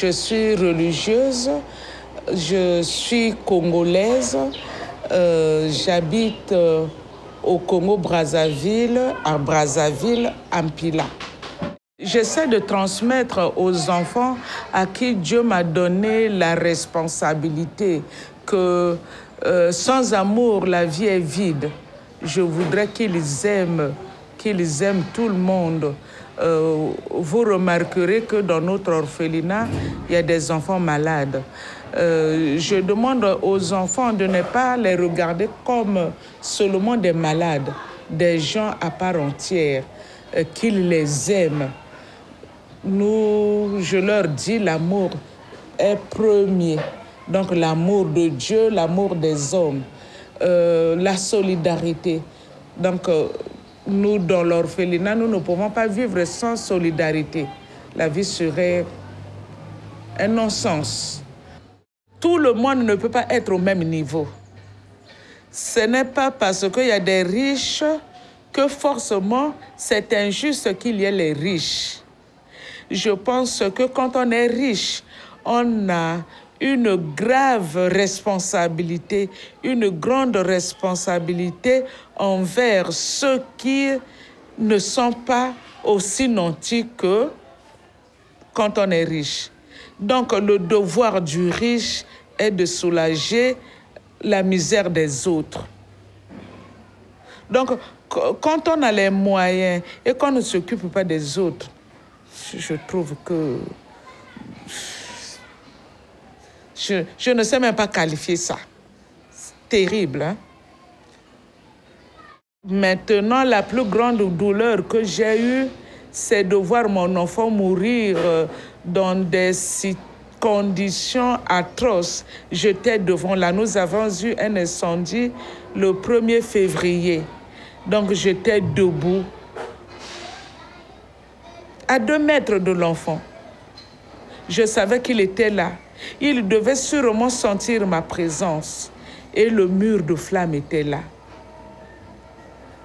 Je suis religieuse, je suis congolaise, j'habite au Congo-Brazzaville, à Brazzaville, en Pila. J'essaie de transmettre aux enfants à qui Dieu m'a donné la responsabilité que sans amour, la vie est vide. Je voudrais qu'ils aiment tout le monde. Vous remarquerez que dans notre orphelinat, il y a des enfants malades. Je demande aux enfants de ne pas les regarder comme seulement des malades, des gens à part entière, qu'ils les aiment. Je leur dis, l'amour est premier. Donc l'amour de Dieu, l'amour des hommes, la solidarité. Donc nous, dans l'orphelinat, nous ne pouvons pas vivre sans solidarité. La vie serait un non-sens. Tout le monde ne peut pas être au même niveau. Ce n'est pas parce qu'il y a des riches que forcément c'est injuste qu'il y ait les riches. Je pense que quand on est riche, on a une grave responsabilité, une grande responsabilité envers ceux qui ne sont pas aussi nantis que quand on est riche. Donc le devoir du riche est de soulager la misère des autres. Donc quand on a les moyens et qu'on ne s'occupe pas des autres, je trouve que... Je ne sais même pas qualifier ça. C'est terrible, hein? Maintenant, la plus grande douleur que j'ai eue, c'est de voir mon enfant mourir dans des conditions atroces. J'étais devant là. Nous avons eu un incendie le 1er février. Donc, j'étais debout, à 2 mètres de l'enfant. Je savais qu'il était là. Il devait sûrement sentir ma présence. Et le mur de flamme était là.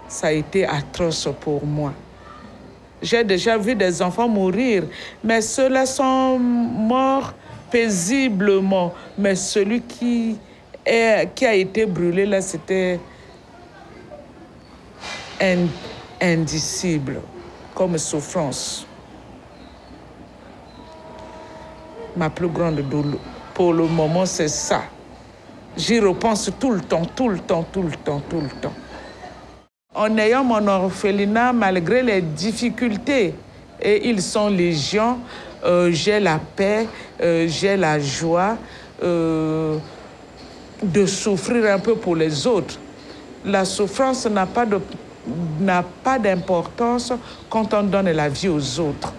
Ça a été atroce pour moi. J'ai déjà vu des enfants mourir, mais ceux-là sont morts paisiblement. Mais celui qui a été brûlé, là, c'était indicible comme souffrance. Ma plus grande douleur, pour le moment, c'est ça. J'y repense tout le temps. En ayant mon orphelinat, malgré les difficultés, et ils sont légion, j'ai la paix, j'ai la joie de souffrir un peu pour les autres. La souffrance n'a pas d'importance quand on donne la vie aux autres.